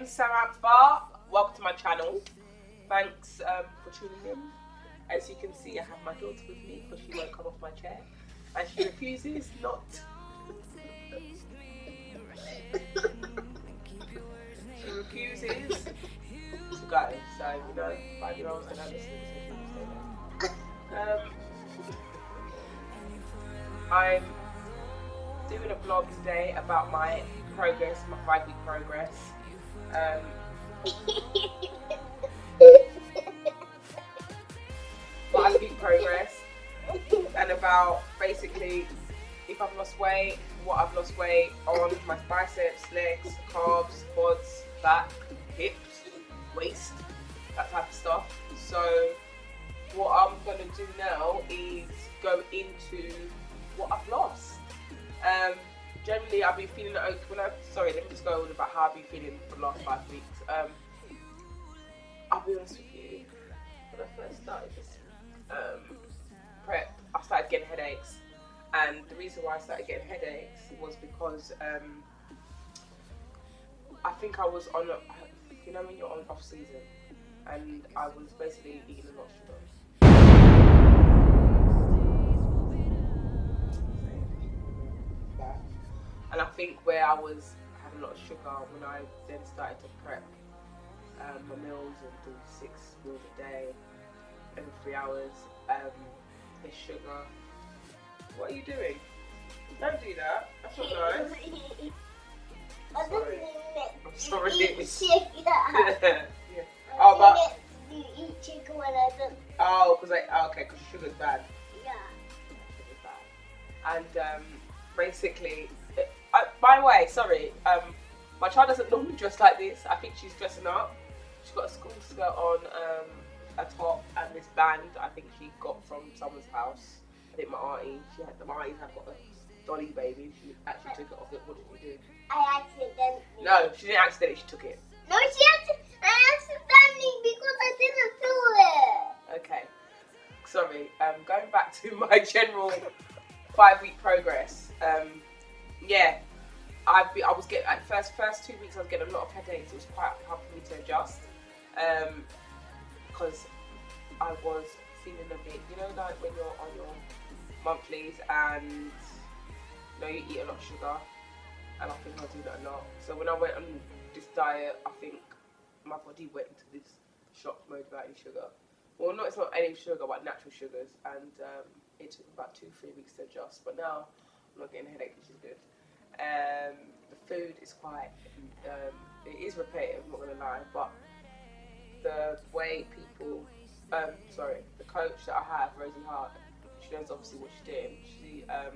name's Samantha. Welcome to my channel. Thanks for tuning in. As you can see, I have my daughter with me because she won't come off my chair. And she refuses not. She refuses to go. So, 5-year-olds don't listen, so she will stay there. I'm doing a vlog today about my progress, my 5-week progress. 5-week progress, and about basically if I've lost weight, what I've lost weight on my biceps, legs, calves, quads, back, hips, waist, that type of stuff. So what I'm going to do now is go into what I've lost. Generally I've been feeling okay let me just go on about how I've been feeling for the last 5 weeks. I'll be honest with you, when I first started this prep, I started getting headaches, and the reason why I started getting headaches was because I think I was on when you're on off season, and I was basically eating a lot of sugar. And I think where I was having a lot of sugar, when I then started to prep my meals and do 6 meals a day, every 3 hours, there's sugar. What are you doing? Don't do that. That's not nice. I'm sorry. Yeah. Oh, but you eat chicken when I don't. Oh, because sugar's bad. Yeah. Sugar's bad. And basically, by the way, sorry, my child doesn't normally dress like this. I think she's dressing up. She's got a school skirt on, a top, and this band I think she got from someone's house. I think my auntie had got a dolly baby. She actually took it off. What did you do? I accidentally. No, she didn't accidentally. She took it. No, I accidentally because I didn't feel it. Okay. Sorry. Going back to my general 5-week progress. Yeah, I was getting first 2 weeks I was getting a lot of headaches. It was quite hard for me to adjust because I was feeling a bit, like when you're on your monthlies and you eat a lot of sugar, and I think I do that a lot. So when I went on this diet, I think my body went into this shock mode without any sugar. Well, no, it's not any sugar, but natural sugars, and it took about 2-3 weeks to adjust. But now I'm not getting a headache, which is good. The food is quite, it is repetitive, I'm not going to lie, but the way people, the coach that I have, Rosie Hart, she knows obviously what she's doing. She, I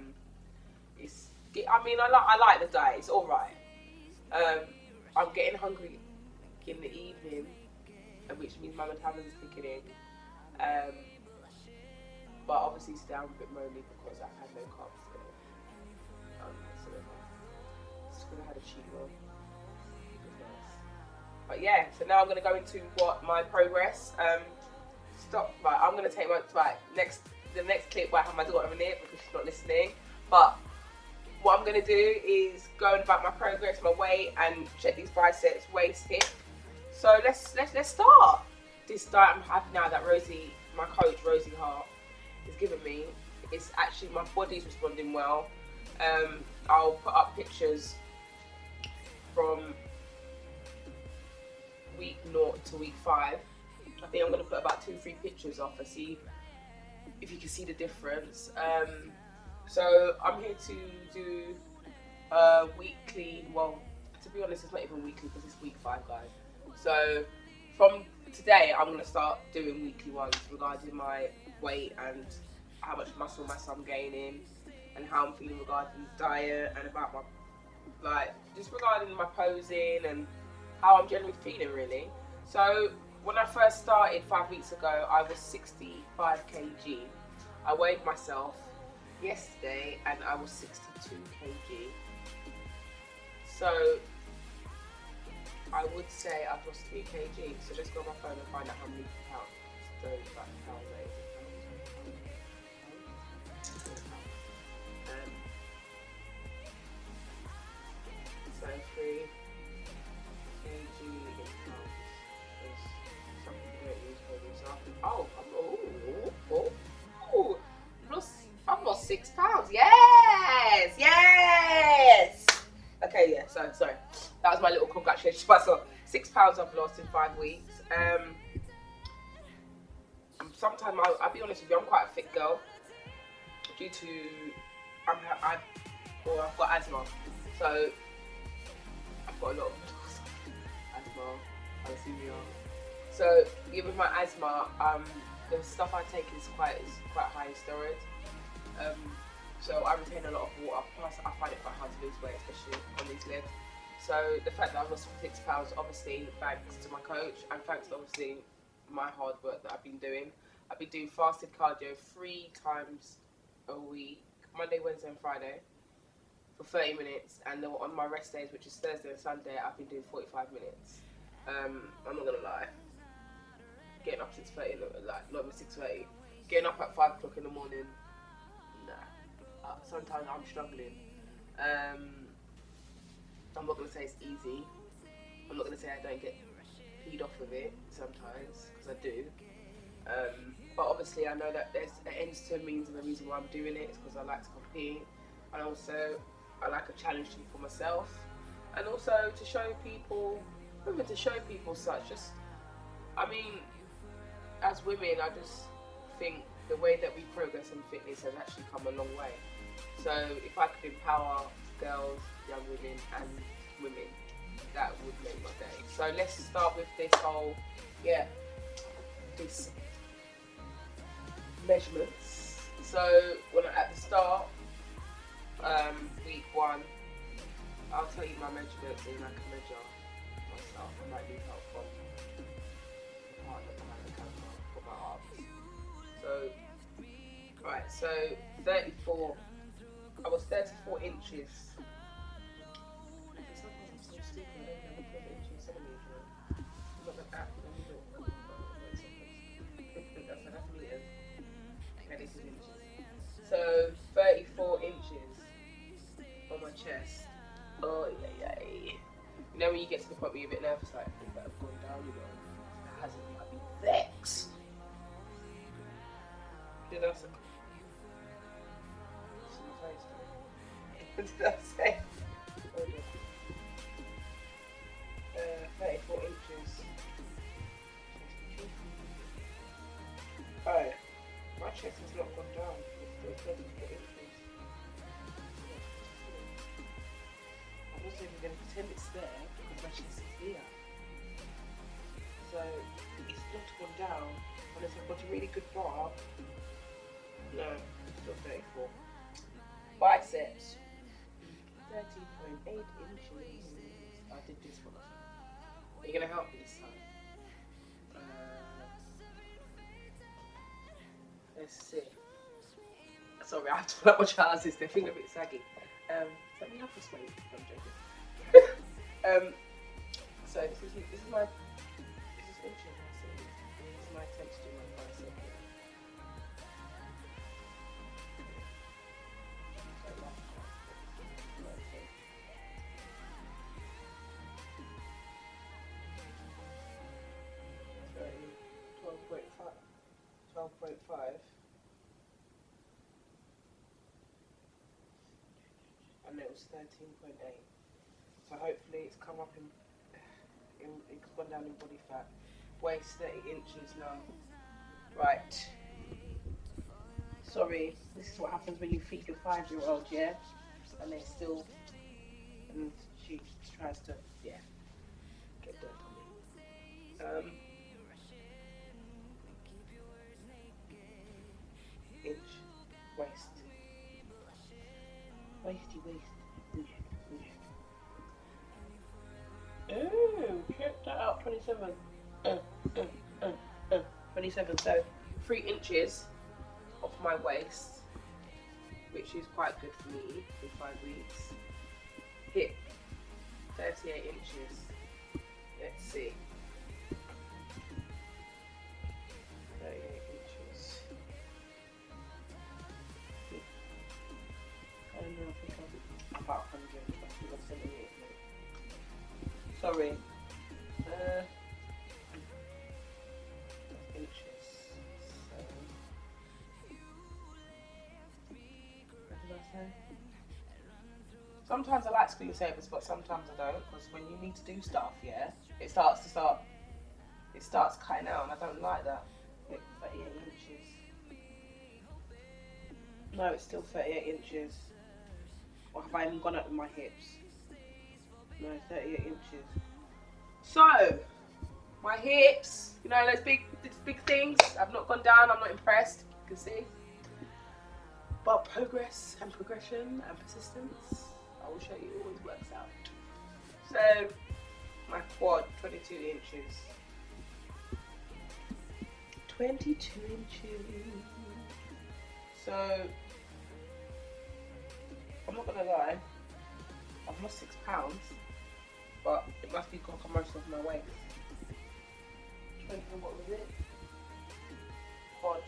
like the diet, it's alright. I'm getting hungry in the evening, which means my metabolism is kicking in. But obviously today I'm a bit moany because I've had no carbs today. Just because I had a cheat meal. Nice. But yeah, so now I'm going to go into what my progress. I'm going to take the next clip where I have my daughter in it because she's not listening. But what I'm going to do is go about my progress, my weight, and check these biceps, waist, hip. So let's start. This diet I'm having now that Rosie, my coach, Rosie Hart, is giving me, it's actually, my body's responding well. I'll put up pictures from week 0 to week 5. I think I'm going to put about 2-3 pictures up and see if you can see the difference. So I'm here to do weekly, well, to be honest, it's not even weekly because it's week 5, guys. So from today, I'm going to start doing weekly ones regarding my weight and how much muscle mass I'm gaining and how I'm feeling regarding diet and about my, just regarding my posing and how I'm generally feeling, really. So when I first started 5 weeks ago, I was 65 kg. I weighed myself yesterday and I was 62 kg. So I would say I've lost 3 kg. So let's go on my phone and find out how many pounds. So like pounds, so 3 kg £6. Yes, yes. Okay, yeah. So sorry, that was my little congratulations to myself. £6 I've lost in 5 weeks. Sometimes I'll be honest with you, I'm quite a fit girl due to I've got asthma, so I've got a lot of asthma, hypoglycemia. So given my asthma, the stuff I take is quite high in steroids. So I retain a lot of water. Plus, I find it quite hard to lose weight, especially on these legs. So the fact that I've lost £6, obviously thanks to my coach and thanks to obviously my hard work that I've been doing. I've been doing fasted cardio 3 times a week, Monday, Wednesday and Friday for 30 minutes. And then on my rest days, which is Thursday and Sunday, I've been doing 45 minutes. I'm not going to lie. Getting up 6:30, like not even 6:30. Getting up at 5 o'clock in the morning, nah. Sometimes I'm struggling. I'm not going to say it's easy. I'm not going to say I don't get peed off with it sometimes, because I do. But obviously I know that there's an ends to a means, and the reason why I'm doing it is because I like to compete, and also I like a challenge for myself, and also to show people, such. Just, I mean, as women, I just think the way that we progress in fitness has actually come a long way. So if I could empower girls, young women and women, that would make my day. So let's start with this whole, this measurements. So when at the start, week 1, I'll tell you my measurements and I can measure myself. I might need help from the partner behind the camera for my arms. So, right, so 34, I was 34 inches. Sometimes I'm so stupid, I don't know what inches centimeters. I'm not that app, let me look. That's meters. Okay, this is inches. So 34 inches on my chest. Oh yeah. You know when you get to the point where you're a bit nervous, like things that have gone down, you know, it hasn't, you might be vexed. Did I say? What did I say? Oh, yeah. 34 inches. Oh, my chest has not gone down. It's still 34 inches. I'm also even going to pretend it's there because my chest is here. So it's not gone down unless I've got a really good bar. No, it's still 34. Biceps, 30.8 inches. I did this one. Are you going to help me this time? Let's see. Sorry, I have to pull up my trousers. They're feeling a bit saggy. Let me have this weight. I'm joking. So this is inches. This is my attempt to do my bicep. 12.5, and it was 13.8. So hopefully it's come up it's gone down in body fat. Waist 30 inches now. Right. Sorry, this is what happens when you feed your 5-year-old, yeah? And they still, and she tries to, get dirt on me. Inch, waist, ooh, check that out, 27, 27, so 3 inches off my waist, which is quite good for me in 5 weeks. Hip, 38 inches, let's see, 38 inches. I don't know, I think I'm about 100, I think I'm 78. Sorry. Inches. Sometimes I like screensavers, but sometimes I don't, because when you need to do stuff, yeah, it starts cutting out, and I don't like that. 38 inches. No, it's still 38 inches. Or have I even gone up with my hips? No, 38 inches. So, my hips, you know, those big things, I've not gone down, I'm not impressed, you can see. But progress and progression and persistence, I will show you, always works out. So, my quad, 22 inches. 22 inches. So, I'm not gonna lie, I've lost 6 pounds, but it must be most of my weight. 20, what was it? Quad.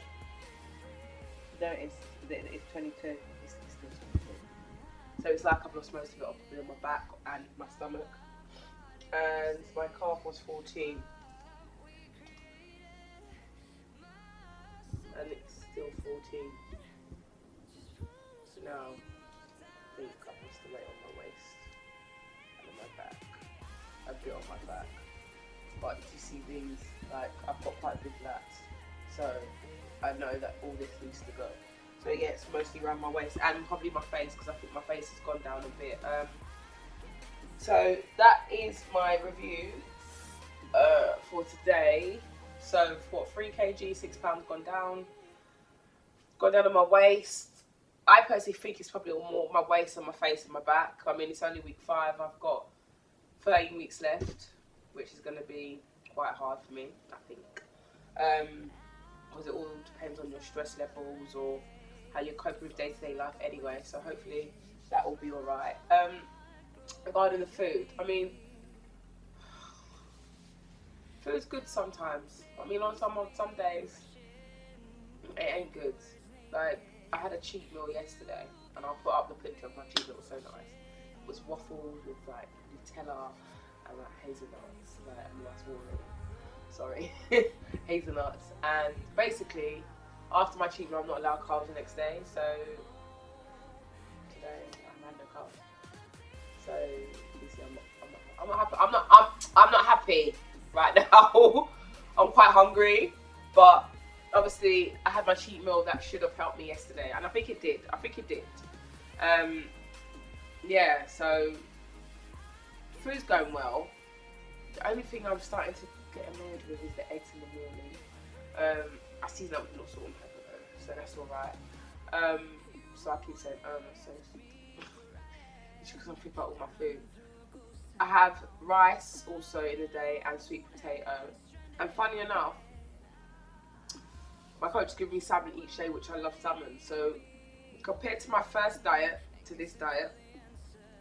No, it's 22. It's still 22. So it's like I've lost most of it off on my back and my stomach. And my calf was 14. And it's still 14. So now I think I've lost the weight on my waist and on my back. A bit on my back. But you see these, like, I've got quite big lats. So I know that all this needs to go. So yeah, it's mostly around my waist and probably my face, because I think my face has gone down a bit. So that is my review for today. So what, 3 kg, 6 pounds gone down on my waist. I personally think it's probably more my waist and my face and my back. I mean, it's only week 5. I've got 13 weeks left, which is going to be quite hard for me, I think. Because it all depends on your stress levels or how you're coping with day-to-day life anyway. So hopefully that will be alright. Regarding the food, I mean, food's good sometimes. I mean, on some days, it ain't good. Like, I had a cheat meal yesterday, and I'll put up the picture of my cheat meal. It was so nice. It was waffles with like Nutella and like hazelnuts. Like, I mean, that's warning. Sorry, hazelnuts. And basically, after my cheat meal, I'm not allowed carbs the next day. So today I'm had no carbs. So you see, I'm not happy. I'm not happy right now. I'm quite hungry, but obviously I had my cheat meal that should have helped me yesterday, and I think it did. Yeah, so food's going well. The only thing I'm starting to get annoyed with is the eggs in the morning. I season up with no salt and pepper though, so that's alright. So I keep saying, so because I'm thinking about all my food. I have rice also in the day and sweet potato. And funny enough, my coach gives me salmon each day, which I love salmon. So compared to my first diet to this diet,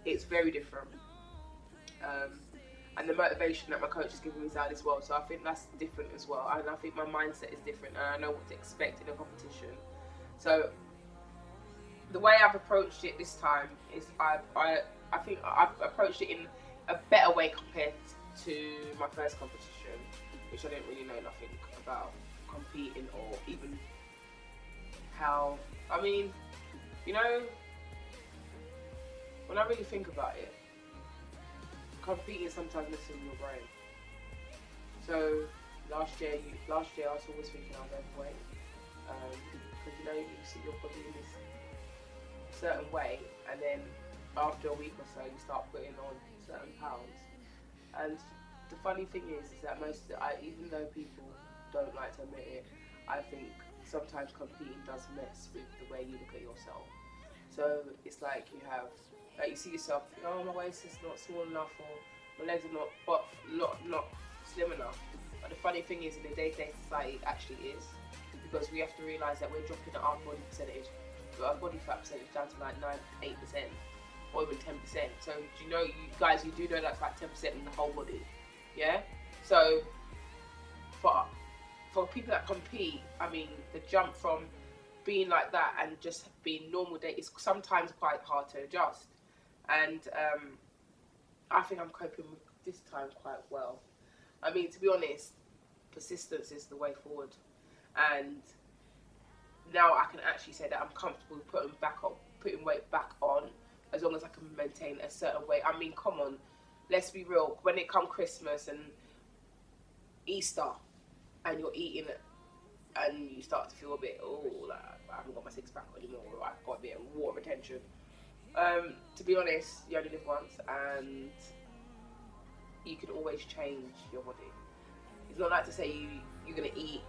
it's very different. And the motivation that my coach is giving me is out as well. So I think that's different as well. And I think my mindset is different, and I know what to expect in a competition. So the way I've approached it this time is I think I've approached it in a better way compared to my first competition, which I didn't really know nothing about competing or even how, I mean, you know, when I really think about it, competing sometimes messes with your brain. So last year I was always thinking I was overweight, because you know, you see your body in this certain way, and then after a week or so you start putting on certain pounds. And the funny thing is that even though people don't like to admit it, I think sometimes competing does mess with the way you look at yourself. So it's like you see yourself, oh, my waist is not small enough, or my legs are not slim enough. But the funny thing is, in the day-to-day society, it actually is, because we have to realise that we're dropping our body fat percentage down to like 8% or even 10%. So do you know, you do know that's like 10% in the whole body, yeah? So for people that compete, I mean, the jump from being like that and just being normal day is sometimes quite hard to adjust. And I think I'm coping with this time quite well. I mean, to be honest, persistence is the way forward. And now I can actually say that I'm comfortable putting weight back on, as long as I can maintain a certain weight. I mean, come on, let's be real. When it comes Christmas and Easter, and you're eating it, and you start to feel a bit, like I haven't got my six pack anymore, or I've got a bit of water retention. To be honest, you only live once, and you can always change your body. It's not like to say you're gonna eat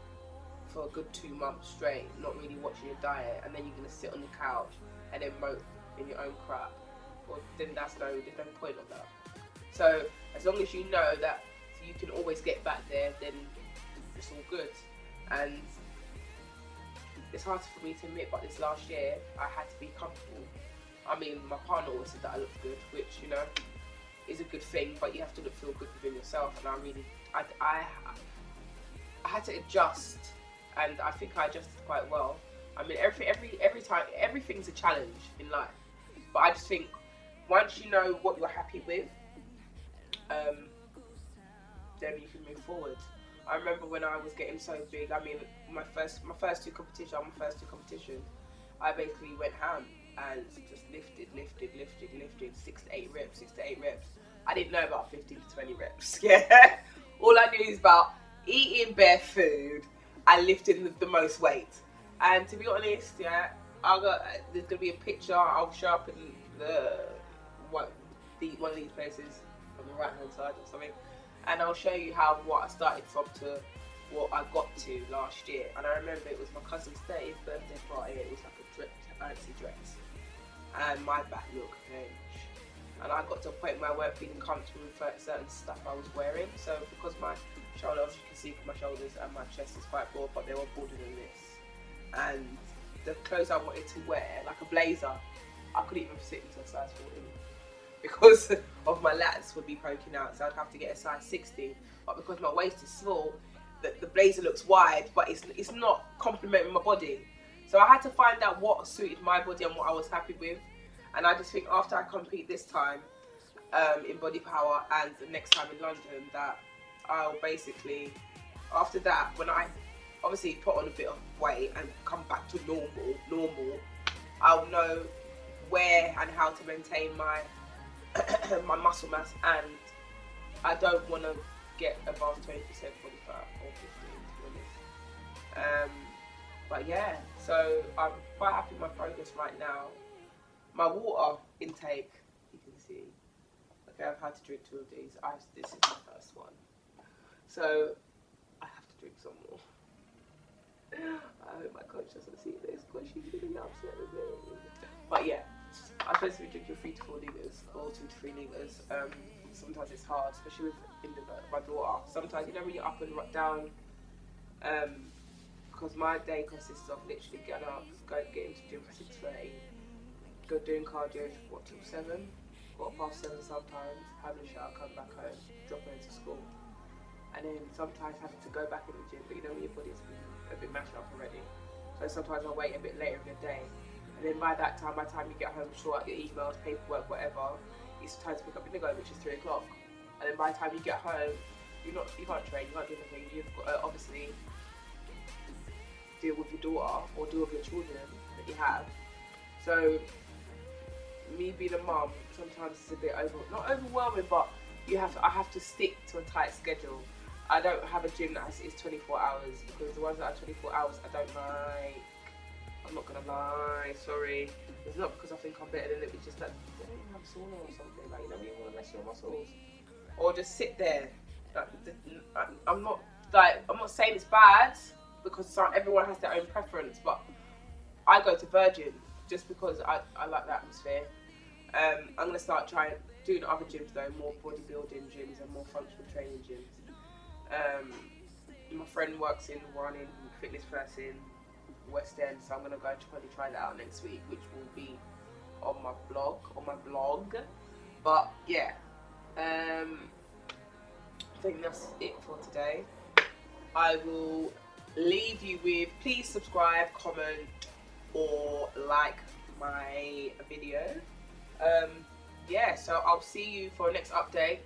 for a good 2 months straight, not really watching your diet, and then you're gonna sit on the couch and then mope in your own crap. Well, then there's no point of that. So as long as you know that you can always get back there, then it's all good. And it's hard for me to admit, but this last year I had to be comfortable. I mean, my partner always said that I looked good, which, you know, is a good thing, but you have to feel good within yourself. And I had to adjust, and I think I adjusted quite well. I mean, every time, everything's a challenge in life, but I just think once you know what you're happy with, then you can move forward. I remember when I was getting so big. I mean, my first two competitions, I basically went ham and just lifted 6 to 8 reps. I didn't know about 15 to 20 reps. Yeah, all I knew is about eating bare food and lifting the most weight. And to be honest, yeah, there's gonna be a picture. I'll show up in one of these places on the right hand side or something, and I'll show you what I started from to what I got to last year. And I remember it was my cousin's 30th birthday party. It was like a fancy dress, and my back looked huge. And I got to a point where I weren't feeling comfortable with certain stuff I was wearing. So because my shoulders, you can see my shoulders and my chest is quite broad, but they were broader than this. And the clothes I wanted to wear, like a blazer, I couldn't even fit into a size 14 because of my lats would be poking out. So I'd have to get a size 60. But because my waist is small, the blazer looks wide, but it's not complementing my body. So I had to find out what suited my body and what I was happy with. And I just think after I compete this time in Body Power and the next time in London, that I'll basically, after that, when I obviously put on a bit of weight and come back to normal, I'll know where and how to maintain my my muscle mass, and I don't want to get above 20% body fat or 15, to be honest. But yeah, so I'm quite happy with my progress right now. My water intake, you can see. Okay, I've had to drink 2 of these. This is my first one, so I have to drink some more. I hope my coach doesn't see this because she's really upset with me. But yeah, I'm supposed to be drinking 3 to 4 litres or 2 to 3 litres. Sometimes it's hard, especially with my daughter. Sometimes, you know, when you're up and down, because my day consists of literally getting up, getting to gym for 6:30, go doing cardio till 7, 7:15 sometimes, having a shower, come back home, drop her into school, and then sometimes having to go back in the gym. But you know, when your body's a bit mashed up already, so sometimes I wait a bit later in the day, and then by the time you get home, sort out your emails, paperwork, whatever, it's time to pick up your nigga, which is 3 o'clock. And then by the time you get home, you can't train, you can't do anything. You've got to obviously deal with your daughter or deal with your children that you have. So me being a mum, sometimes it's a bit not overwhelming, but I have to stick to a tight schedule. I don't have a gym that is 24 hours, because the ones that are 24 hours I don't like. I'm not gonna lie, sorry. It's not because I think I'm better than it, it's just that they don't even have sauna or something. Like, you don't even want to mess your muscles. Or just sit there. I'm not saying it's bad, because everyone has their own preference, but I go to Virgin just because I like the atmosphere. I'm going to start doing other gyms though, more bodybuilding gyms and more functional training gyms. My friend works in running, fitness first in West End, so I'm going to go probably try that out next week, which will be on my blog. But yeah, I think that's it for today. I will leave you with, please subscribe, comment, or like my video. Yeah, so I'll see you for the next update.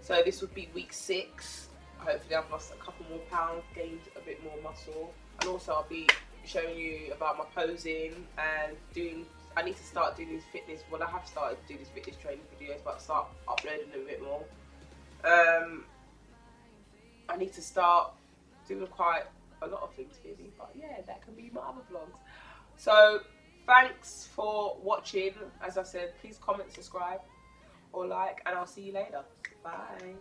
So this would be week 6. Hopefully I've lost a couple more pounds, gained a bit more muscle, and also I'll be showing you about my posing and doing. I need to start doing these fitness. Well, I have started to do these fitness training videos, but start uploading them a bit more. I need to start doing quite a lot of things really, but yeah, that can be my other vlogs. So thanks for watching. As I said, please comment, subscribe or like, and I'll see you later. Bye.